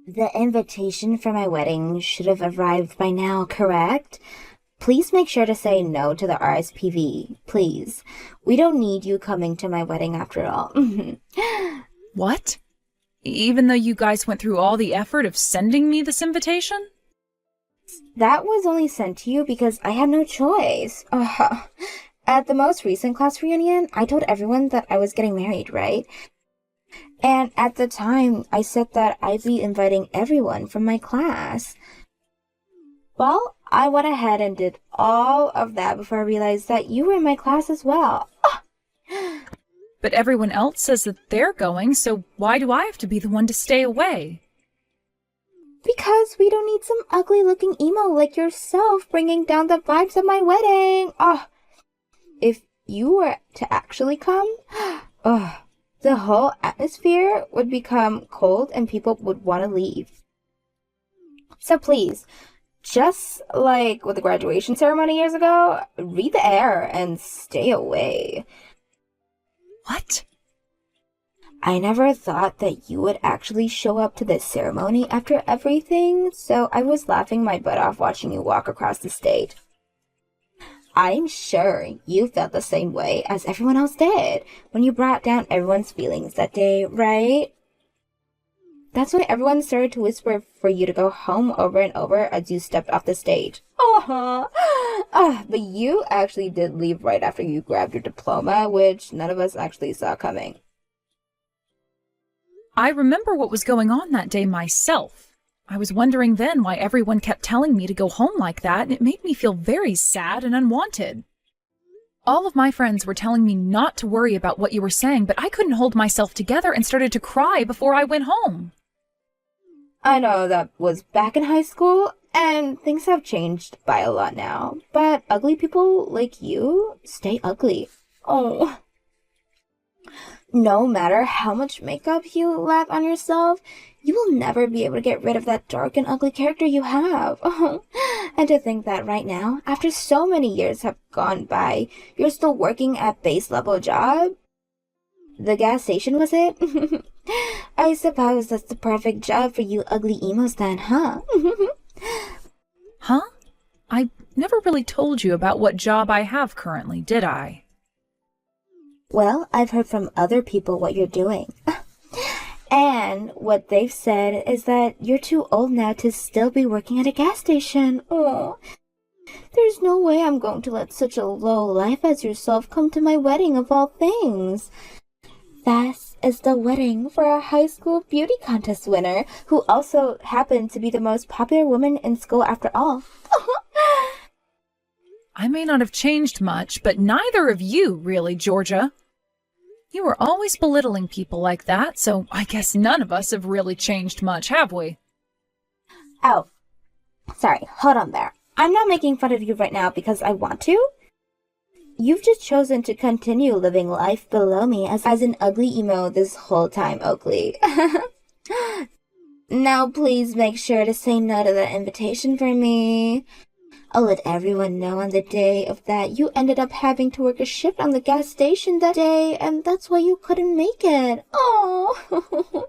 The invitation for my wedding should have arrived by now, correct? Please make sure to say no to the RSPV, please. We don't need you coming to my wedding after all. What? Even though you guys went through all the effort of sending me this invitation? That was only sent to you because I had no choice. At the most recent class reunion, I told everyone that I was getting married, right? And at the time, I said that I'd be inviting everyone from my class. Well, I went ahead and did all of that before I realized that you were in my class as well. But everyone else says that they're going, so why do I have to be the one to stay away? Because we don't need some ugly-looking emo like yourself bringing down the vibes of my wedding. If you were to actually come, the whole atmosphere would become cold and people would want to leave. So please, just like with the graduation ceremony years ago, read the air and stay away. What? I never thought that you would actually show up to this ceremony after everything, so I was laughing my butt off watching you walk across the stage. I'm sure you felt the same way as everyone else did when you brought down everyone's feelings that day, right? That's when everyone started to whisper for you to go home over and over as you stepped off the stage. But you actually did leave right after you grabbed your diploma, which none of us actually saw coming. I remember what was going on that day myself. I was wondering then why everyone kept telling me to go home like that, and it made me feel very sad and unwanted. All of my friends were telling me not to worry about what you were saying, but I couldn't hold myself together and started to cry before I went home. I know that was back in high school, and things have changed by a lot now, but ugly people like you stay ugly. No matter how much makeup you lap on yourself, you will never be able to get rid of that dark and ugly character you have. And to think that right now, after so many years have gone by, you're still working at base level job? The gas station, was it? I suppose that's the perfect job for you ugly emos then, huh? Huh? I never really told you about what job I have currently, did I? Well, I've heard from other people what you're doing. And what they've said is that you're too old now to still be working at a gas station. There's no way I'm going to let such a low life as yourself come to my wedding of all things. That is the wedding for a high school beauty contest winner, who also happened to be the most popular woman in school after all. I may not have changed much, but neither of you, really, Georgia. You were always belittling people like that, so I guess none of us have really changed much, have we? Oh, sorry, hold on there. I'm not making fun of you right now because I want to. You've just chosen to continue living life below me as an ugly emo this whole time, Oakley. Now please make sure to say no to that invitation for me. I'll let everyone know on the day of that you ended up having to work a shift on the gas station that day, and that's why you couldn't make it. Oh.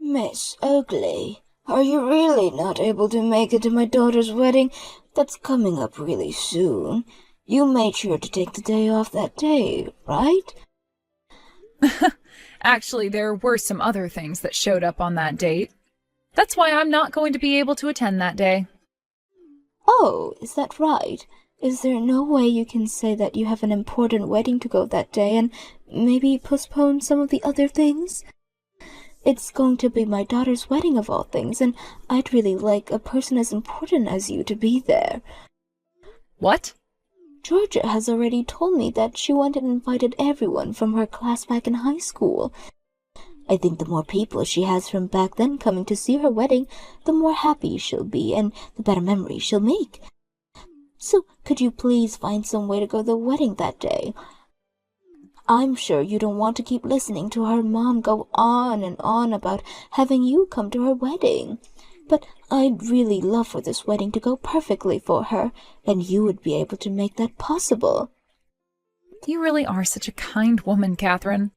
Miss Oakley, are you really not able to make it to my daughter's wedding that's coming up really soon? You made sure to take the day off that day, right? Actually, there were some other things that showed up on that date. That's why I'm not going to be able to attend that day. Oh, is that right? Is there no way you can say that you have an important wedding to go that day and maybe postpone some of the other things? It's going to be my daughter's wedding of all things, and I'd really like a person as important as you to be there. What? Georgia has already told me that she wanted and invited everyone from her class back in high school. I think the more people she has from back then coming to see her wedding, the more happy she'll be and the better memories she'll make. So could you please find some way to go to the wedding that day? I'm sure you don't want to keep listening to her mom go on and on about having you come to her wedding. But I'd really love for this wedding to go perfectly for her, and you would be able to make that possible. You really are such a kind woman, Catherine.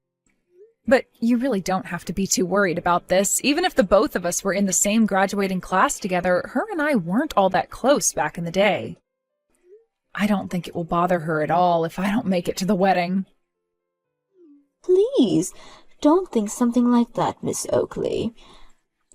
But you really don't have to be too worried about this. Even if the both of us were in the same graduating class together, her and I weren't all that close back in the day. I don't think it will bother her at all if I don't make it to the wedding. Please, don't think something like that, Miss Oakley.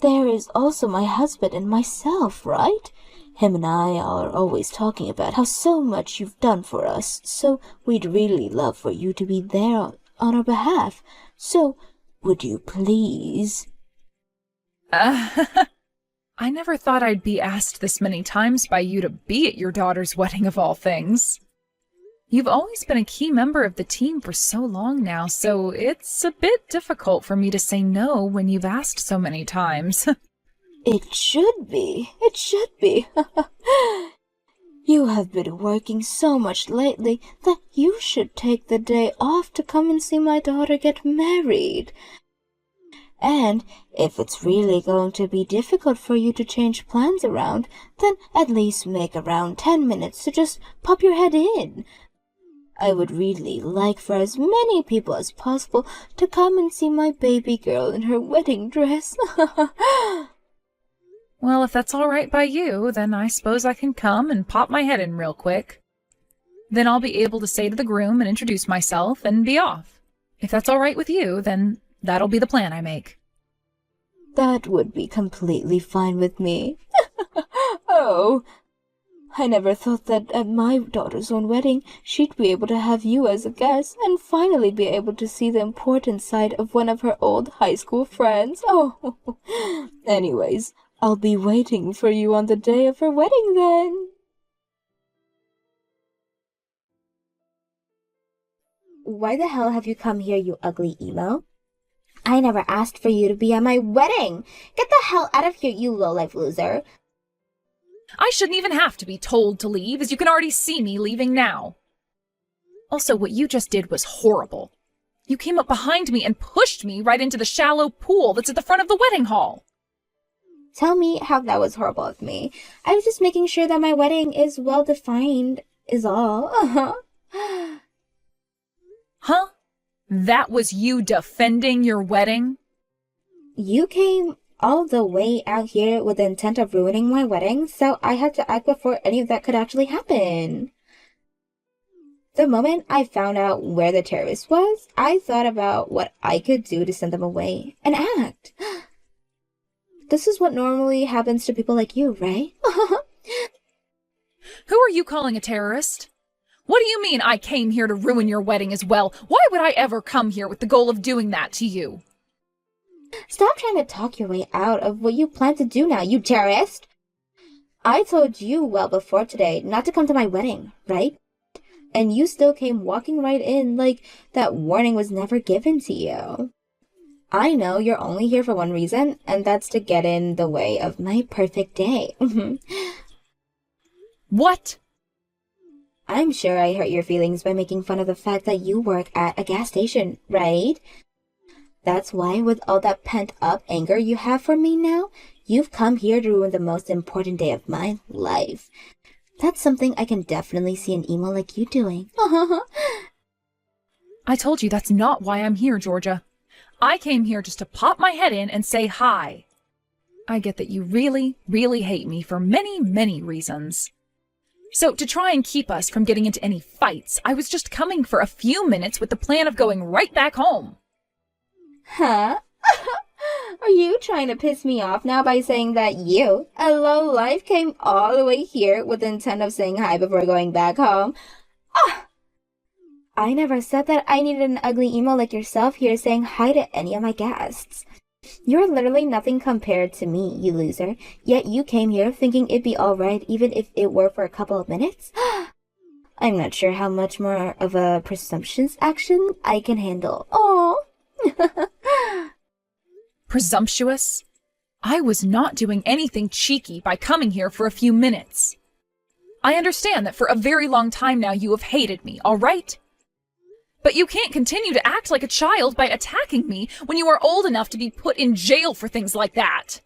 There is also my husband and myself, right? Him and I are always talking about how so much you've done for us, so we'd really love for you to be there on our behalf. So, would you please? I never thought I'd be asked this many times by you to be at your daughter's wedding of all things. You've always been a key member of the team for so long now, so it's a bit difficult for me to say no when you've asked so many times. It should be. It should be. You have been working so much lately that you should take the day off to come and see my daughter get married. And if it's really going to be difficult for you to change plans around, then at least make around 10 minutes to just pop your head in. I would really like for as many people as possible to come and see my baby girl in her wedding dress. Well, if that's all right by you, then I suppose I can come and pop my head in real quick. Then I'll be able to say to the groom and introduce myself and be off. If that's all right with you, then that'll be the plan I make. That would be completely fine with me. Oh, I never thought that at my daughter's own wedding she'd be able to have you as a guest and finally be able to see the important side of one of her old high school friends. Oh, anyways, I'll be waiting for you on the day of her wedding then. Why the hell have you come here, you ugly emo? I never asked for you to be at my wedding. Get the hell out of here, you low-life loser. I shouldn't even have to be told to leave, as you can already see me leaving now. Also, what you just did was horrible. You came up behind me and pushed me right into the shallow pool that's at the front of the wedding hall. Tell me how that was horrible of me. I was just making sure that my wedding is well-defined, is all. Huh? That was you defending your wedding? You came all the way out here with the intent of ruining my wedding, so I had to act before any of that could actually happen. The moment I found out where the terrorist was, I thought about what I could do to send them away and act. This is what normally happens to people like you, right? Who are you calling a terrorist? What do you mean I came here to ruin your wedding as well? Why would I ever come here with the goal of doing that to you? Stop trying to talk your way out of what you plan to do now, you terrorist! I told you well before today not to come to my wedding, right? And you still came walking right in like that warning was never given to you. I know you're only here for one reason, and that's to get in the way of my perfect day. What? I'm sure I hurt your feelings by making fun of the fact that you work at a gas station, right? That's why, with all that pent-up anger you have for me now, you've come here to ruin the most important day of my life. That's something I can definitely see an emo like you doing. I told you that's not why I'm here, Georgia. I came here just to pop my head in and say hi. I get that you really, really hate me for many, many reasons. So to try and keep us from getting into any fights, I was just coming for a few minutes with the plan of going right back home. Huh? Are you trying to piss me off now by saying that you, a lowlife, came all the way here with the intent of saying hi before going back home? Ah! I never said that I needed an ugly emo like yourself here saying hi to any of my guests. You're literally nothing compared to me, you loser. Yet you came here thinking it'd be alright even if it were for a couple of minutes? I'm not sure how much more of a presumptuous action I can handle. Oh. Presumptuous? I was not doing anything cheeky by coming here for a few minutes. I understand that for a very long time now you have hated me, all right? But you can't continue to act like a child by attacking me when you are old enough to be put in jail for things like that.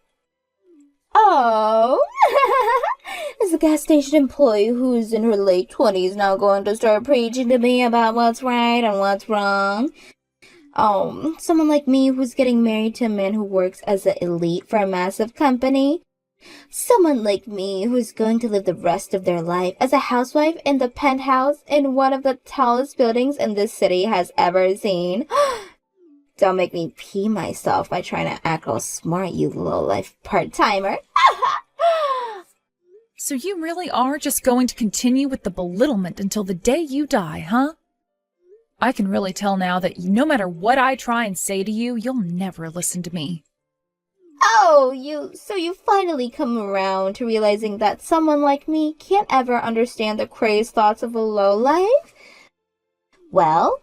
Oh, is the gas station employee who's in her late 20s now going to start preaching to me about what's right and what's wrong? Oh, someone like me who's getting married to a man who works as an elite for a massive company? Someone like me who's going to live the rest of their life as a housewife in the penthouse in one of the tallest buildings in this city has ever seen? Don't make me pee myself by trying to act all smart, you low-life part-timer. So you really are just going to continue with the belittlement until the day you die, huh? I can really tell now that no matter what I try and say to you, you'll never listen to me. Oh, so you finally come around to realizing that someone like me can't ever understand the crazed thoughts of a lowlife? Well,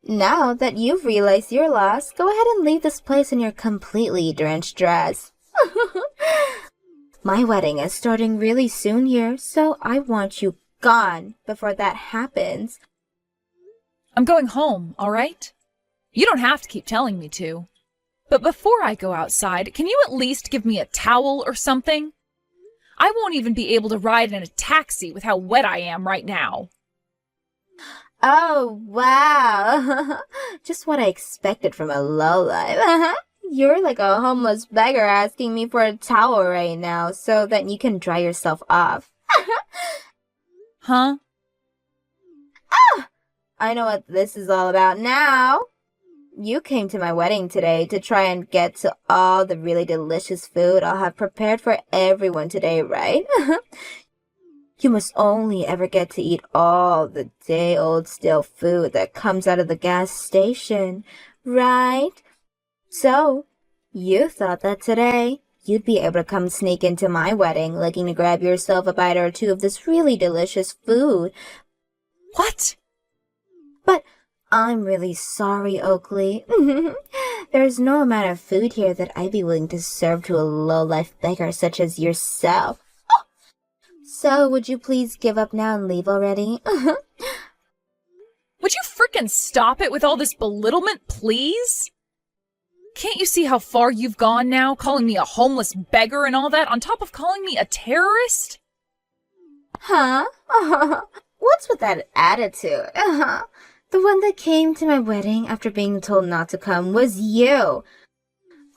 now that you've realized your loss, go ahead and leave this place in your completely drenched dress. My wedding is starting really soon here, so I want you gone before that happens. I'm going home, all right? You don't have to keep telling me to. But before I go outside, can you at least give me a towel or something? I won't even be able to ride in a taxi with how wet I am right now. Oh, wow. Just what I expected from a lowlife. You're like a homeless beggar asking me for a towel right now so that you can dry yourself off. Huh? I know what this is all about now. You came to my wedding today to try and get to all the really delicious food I'll have prepared for everyone today, right? You must only ever get to eat all the day-old stale food that comes out of the gas station, right? So, you thought that today you'd be able to come sneak into my wedding looking to grab yourself a bite or two of this really delicious food. What? But I'm really sorry, Oakley. There's no amount of food here that I'd be willing to serve to a low-life beggar such as yourself. So, would you please give up now and leave already? Would you frickin' stop it with all this belittlement, please? Can't you see how far you've gone now, calling me a homeless beggar and all that, on top of calling me a terrorist? Huh? What's with that attitude? The one that came to my wedding after being told not to come was you.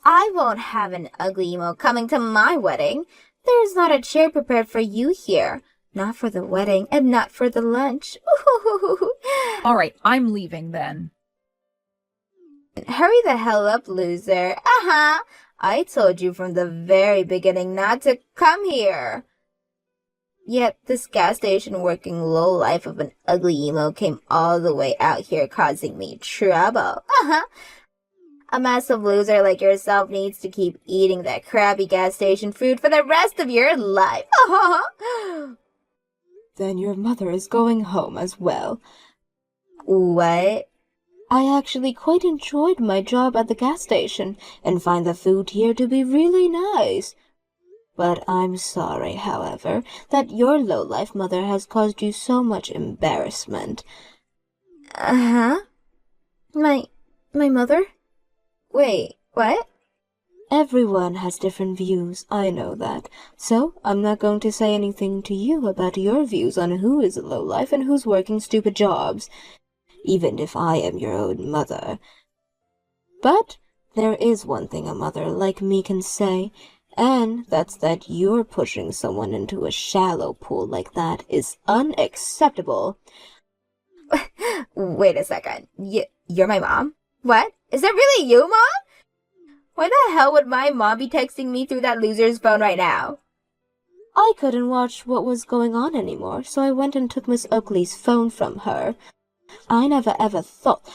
I won't have an ugly emo coming to my wedding. There's not a chair prepared for you here. Not for the wedding and not for the lunch. All right, I'm leaving then. Hurry the hell up, loser. I told you from the very beginning not to come here. Yet this gas station working lowlife of an ugly emo came all the way out here causing me trouble. A massive loser like yourself needs to keep eating that crappy gas station food for the rest of your life. Then your mother is going home as well. What? I actually quite enjoyed my job at the gas station and find the food here to be really nice. But I'm sorry, however, that your low-life mother has caused you so much embarrassment. My mother? Wait, what? Everyone has different views, I know that. So I'm not going to say anything to you about your views on who is a lowlife and who's working stupid jobs, even if I am your own mother. But there is one thing a mother like me can say, and that's that you're pushing someone into a shallow pool like that is unacceptable. Wait a second. You're my mom? What? Is that really you, Mom? Why the hell would my mom be texting me through that loser's phone right now? I couldn't watch what was going on anymore, so I went and took Miss Oakley's phone from her. I never ever thought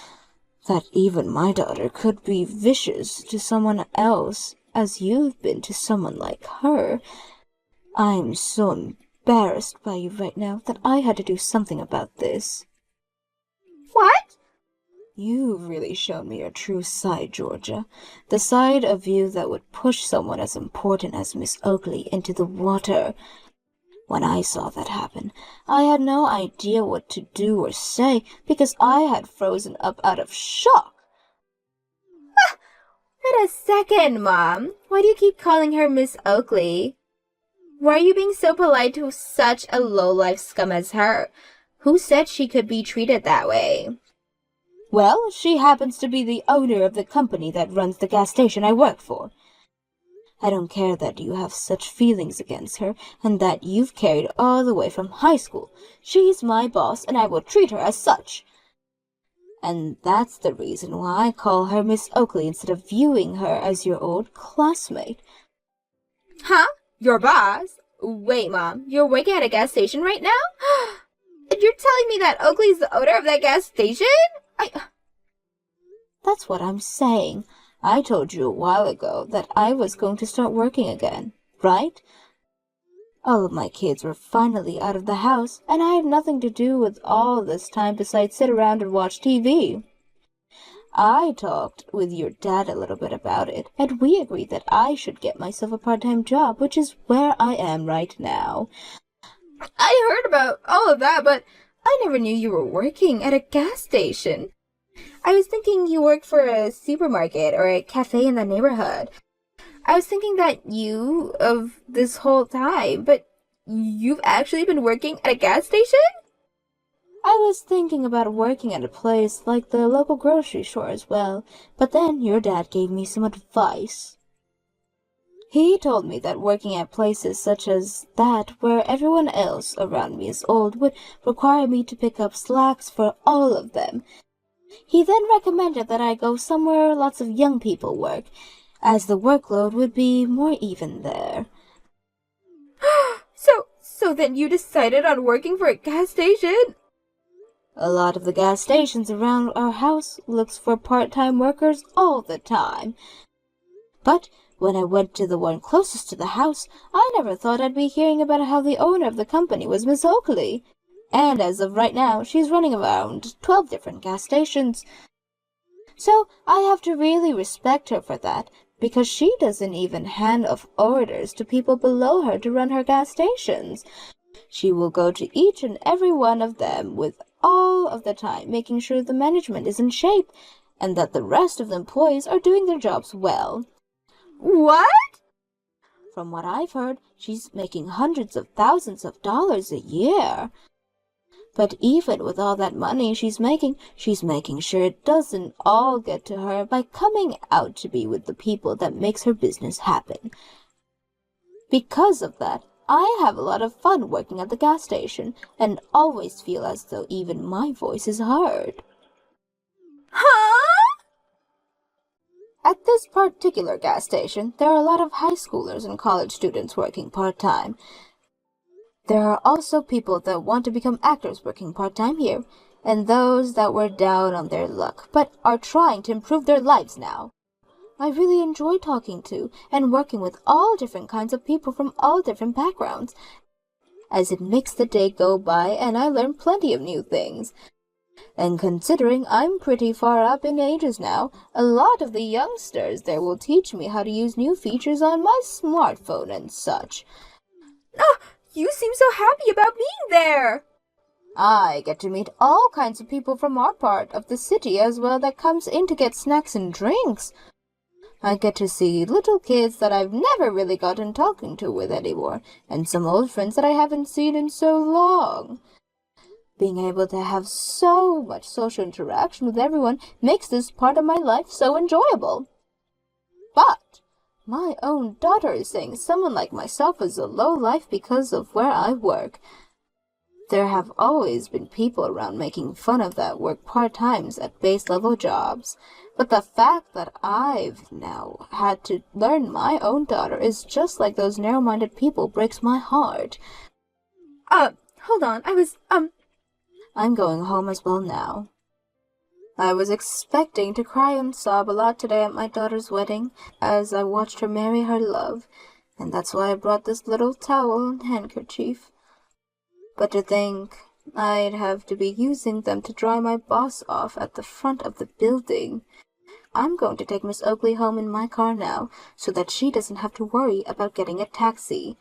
that even my daughter could be vicious to someone else as you've been to someone like her. I'm so embarrassed by you right now that I had to do something about this. What? You've really shown me your true side, Georgia. The side of you that would push someone as important as Miss Oakley into the water. When I saw that happen, I had no idea what to do or say because I had frozen up out of shock. Wait a second, Mom. Why do you keep calling her Miss Oakley? Why are you being so polite to such a low-life scum as her? Who said she could be treated that way? Well, she happens to be the owner of the company that runs the gas station I work for. I don't care that you have such feelings against her, and that you've carried all the way from high school. She's my boss, and I will treat her as such. And that's the reason why I call her Miss Oakley instead of viewing her as your old classmate. Huh? Your boss? Wait, Mom, you're working at a gas station right now? And you're telling me that Oakley's the owner of that gas station? That's what I'm saying. I told you a while ago that I was going to start working again, right? All of my kids were finally out of the house, and I had nothing to do with all this time besides sit around and watch TV. I talked with your dad a little bit about it, and we agreed that I should get myself a part-time job, which is where I am right now. I heard about all of that, but I never knew you were working at a gas station. I was thinking you worked for a supermarket or a cafe in the neighborhood. I was thinking that you of this whole time, but you've actually been working at a gas station? I was thinking about working at a place like the local grocery store as well, but then your dad gave me some advice. He told me that working at places such as that, where everyone else around me is old, would require me to pick up slacks for all of them. He then recommended that I go somewhere lots of young people work, as the workload would be more even there. So then you decided on working for a gas station? A lot of the gas stations around our house looks for part-time workers all the time. But when I went to the one closest to the house, I never thought I'd be hearing about how the owner of the company was Miss Oakley. And as of right now, she's running around 12 different gas stations. So I have to really respect her for that, because she doesn't even hand off orders to people below her to run her gas stations. She will go to each and every one of them with all of the time, making sure the management is in shape and that the rest of the employees are doing their jobs well. What? From what I've heard, she's making hundreds of thousands of dollars a year. But even with all that money she's making sure it doesn't all get to her by coming out to be with the people that makes her business happen. Because of that, I have a lot of fun working at the gas station and always feel as though even my voice is heard. Huh? At this particular gas station, there are a lot of high schoolers and college students working part-time. There are also people that want to become actors working part-time here, and those that were down on their luck, but are trying to improve their lives now. I really enjoy talking to and working with all different kinds of people from all different backgrounds, as it makes the day go by and I learn plenty of new things. And considering I'm pretty far up in ages now, a lot of the youngsters there will teach me how to use new features on my smartphone and such. Oh, you seem so happy about being there. I get to meet all kinds of people from our part of the city as well that comes in to get snacks and drinks. I get to see little kids that I've never really gotten talking to with anymore, and some old friends that I haven't seen in so long. Being able to have so much social interaction with everyone makes this part of my life so enjoyable. But my own daughter is saying someone like myself is a low life because of where I work. There have always been people around making fun of that work part-times at base-level jobs. But the fact that I've now had to learn my own daughter is just like those narrow-minded people breaks my heart. Hold on, I'm going home as well now. I was expecting to cry and sob a lot today at my daughter's wedding as I watched her marry her love, and that's why I brought this little towel and handkerchief. But to think I'd have to be using them to dry my boss off at the front of the building. I'm going to take Miss Oakley home in my car now, so that she doesn't have to worry about getting a taxi.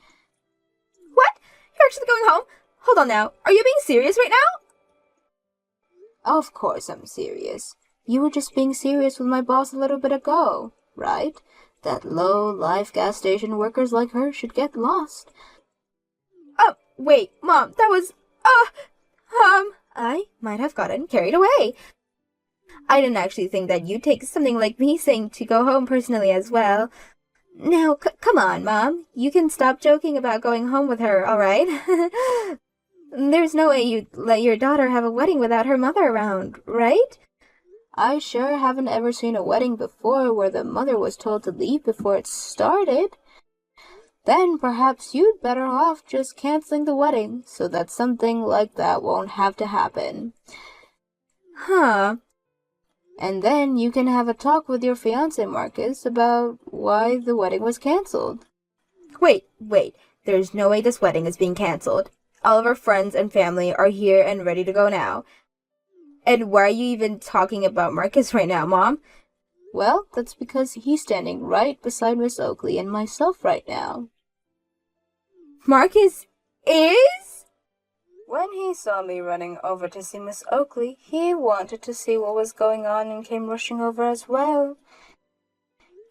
What? You're actually going home? Hold on now. Are you being serious right now? Of course I'm serious. You were just being serious with my boss a little bit ago, right? That low-life gas station workers like her should get lost. Oh, wait, Mom, that was, I might have gotten carried away. I didn't actually think that you'd take something like me saying to go home personally as well. Now, come on, Mom. You can stop joking about going home with her, all right? There's no way you'd let your daughter have a wedding without her mother around, right? I sure haven't ever seen a wedding before where the mother was told to leave before it started. Then perhaps you'd better off just canceling the wedding so that something like that won't have to happen. Huh. And then you can have a talk with your fiancé, Marcus, about why the wedding was canceled. Wait. There's no way this wedding is being canceled. All of our friends and family are here and ready to go now. And why are you even talking about Marcus right now, Mom? Well, that's because he's standing right beside Miss Oakley and myself right now. Marcus is? When he saw me running over to see Miss Oakley, he wanted to see what was going on and came rushing over as well.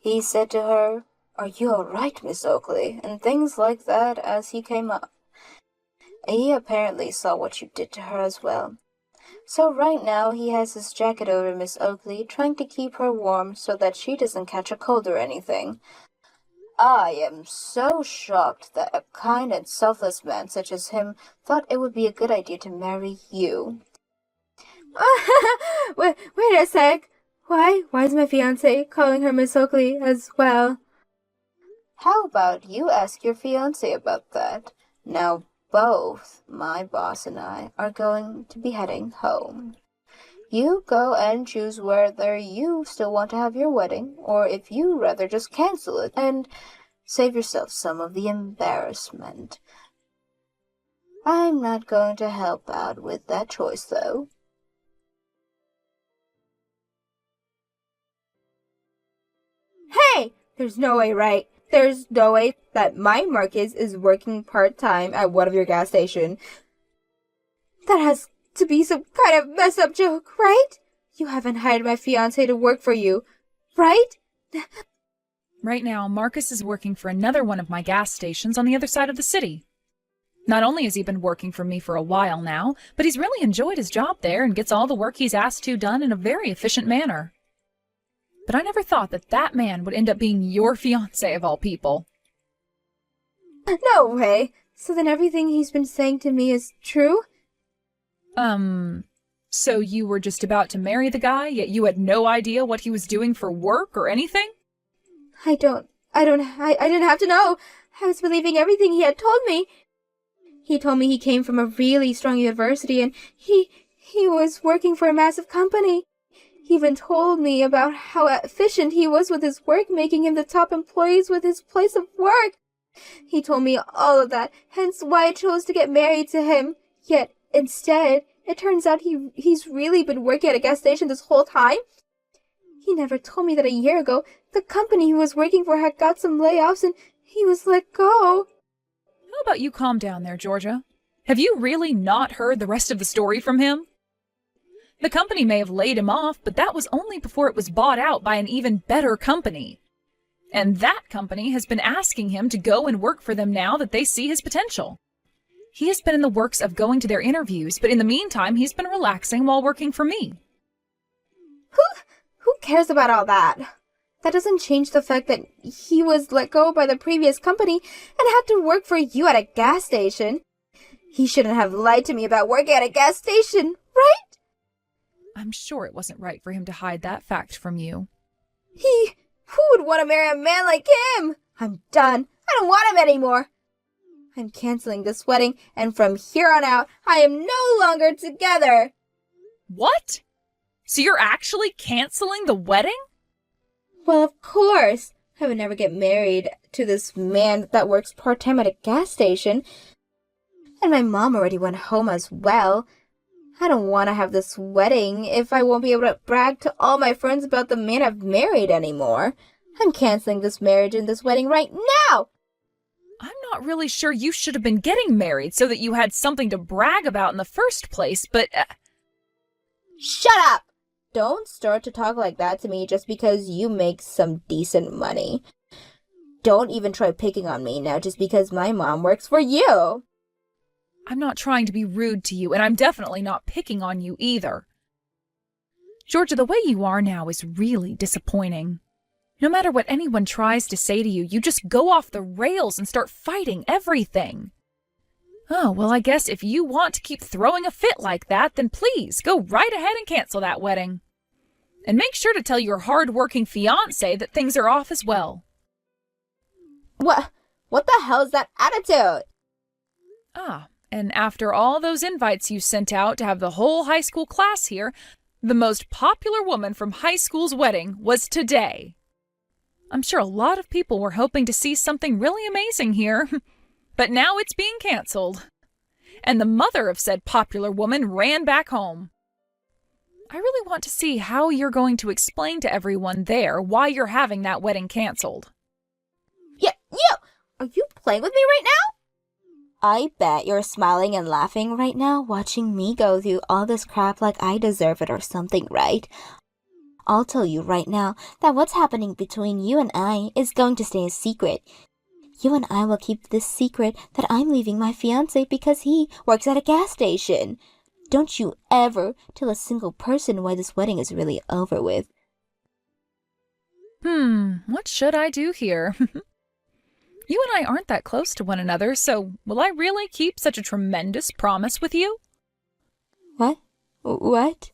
He said to her, "Are you all right, Miss Oakley?" and things like that as he came up. He apparently saw what you did to her as well. So right now he has his jacket over Miss Oakley, trying to keep her warm so that she doesn't catch a cold or anything. I am so shocked that a kind and selfless man such as him thought it would be a good idea to marry you. Wait a sec. Why is my fiancé calling her Miss Oakley as well? How about you ask your fiancé about that? Now both my boss and I are going to be heading home. You go and choose whether you still want to have your wedding, or if you rather just cancel it and save yourself some of the embarrassment. I'm not going to help out with that choice, though. Hey! There's no way, right? There's no way that my Marcus is working part-time at one of your gas stations. That has to be some kind of messed-up joke, right? You haven't hired my fiancé to work for you, right? Right now, Marcus is working for another one of my gas stations on the other side of the city. Not only has he been working for me for a while now, but he's really enjoyed his job there and gets all the work he's asked to done in a very efficient manner. But I never thought that that man would end up being your fiancé of all people. No way. So then everything he's been saying to me is true? So you were just about to marry the guy, yet you had no idea what he was doing for work or anything? I didn't have to know. I was believing everything he had told me. He told me he came from a really strong university and he was working for a massive company. He even told me about how efficient he was with his work, making him the top employees with his place of work. He told me all of that, hence why I chose to get married to him. Yet, instead, it turns out he's really been working at a gas station this whole time. He never told me that a year ago, the company he was working for had got some layoffs and he was let go. How about you calm down there, Georgia? Have you really not heard the rest of the story from him? The company may have laid him off, but that was only before it was bought out by an even better company. And that company has been asking him to go and work for them now that they see his potential. He has been in the works of going to their interviews, but in the meantime, he's been relaxing while working for me. Who cares about all that? That doesn't change the fact that he was let go by the previous company and had to work for you at a gas station. He shouldn't have lied to me about working at a gas station, right? I'm sure it wasn't right for him to hide that fact from you. Who would want to marry a man like him? I'm done. I don't want him anymore. I'm canceling this wedding, and from here on out, I am no longer together. What? So you're actually canceling the wedding? Well, of course. I would never get married to this man that works part-time at a gas station. And my mom already went home as well. I don't want to have this wedding if I won't be able to brag to all my friends about the man I've married anymore. I'm canceling this marriage and this wedding right now. I'm not really sure you should have been getting married so that you had something to brag about in the first place, but... Shut up! Don't start to talk like that to me just because you make some decent money. Don't even try picking on me now just because my mom works for you. I'm not trying to be rude to you, and I'm definitely not picking on you either. Georgia, the way you are now is really disappointing. No matter what anyone tries to say to you, you just go off the rails and start fighting everything. Oh, well, I guess if you want to keep throwing a fit like that, then please go right ahead and cancel that wedding. And make sure to tell your hard-working fiancé that things are off as well. What the hell is that attitude? And after all those invites you sent out to have the whole high school class here, the most popular woman from high school's wedding was today. I'm sure a lot of people were hoping to see something really amazing here, but now it's being canceled. And the mother of said popular woman ran back home. I really want to see how you're going to explain to everyone there why you're having that wedding canceled. Yeah, you! Are you playing with me right now? I bet you're smiling and laughing right now watching me go through all this crap like I deserve it or something, right? I'll tell you right now that what's happening between you and I is going to stay a secret. You and I will keep this secret that I'm leaving my fiancé because he works at a gas station. Don't you ever tell a single person why this wedding is really over with. What should I do here? You and I aren't that close to one another, so will I really keep such a tremendous promise with you? What?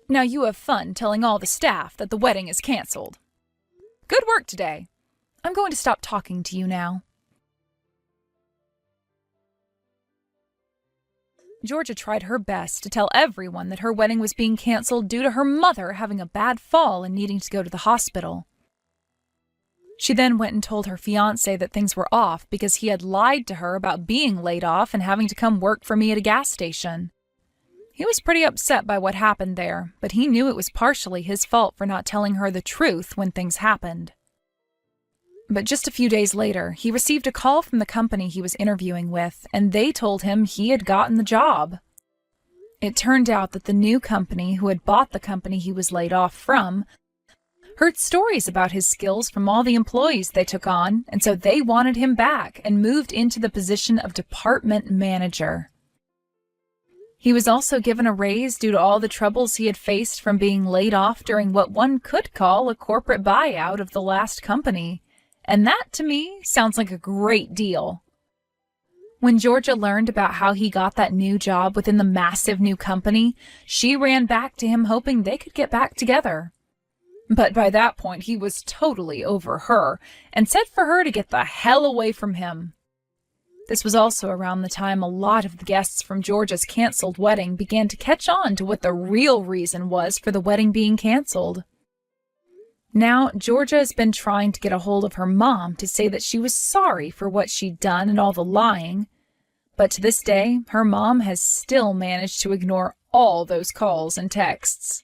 Now you have fun telling all the staff that the wedding is canceled. Good work today. I'm going to stop talking to you now. Georgia tried her best to tell everyone that her wedding was being canceled due to her mother having a bad fall and needing to go to the hospital. She then went and told her fiancé that things were off because he had lied to her about being laid off and having to come work for me at a gas station. He was pretty upset by what happened there, but he knew it was partially his fault for not telling her the truth when things happened. But just a few days later, he received a call from the company he was interviewing with, and they told him he had gotten the job. It turned out that the new company, who had bought the company he was laid off from, heard stories about his skills from all the employees they took on, and so they wanted him back and moved into the position of department manager. He was also given a raise due to all the troubles he had faced from being laid off during what one could call a corporate buyout of the last company. And that, to me, sounds like a great deal. When Georgia learned about how he got that new job within the massive new company, she ran back to him hoping they could get back together. But by that point, he was totally over her and said for her to get the hell away from him. This was also around the time a lot of the guests from Georgia's canceled wedding began to catch on to what the real reason was for the wedding being canceled. Now, Georgia has been trying to get a hold of her mom to say that she was sorry for what she'd done and all the lying, but to this day, her mom has still managed to ignore all those calls and texts.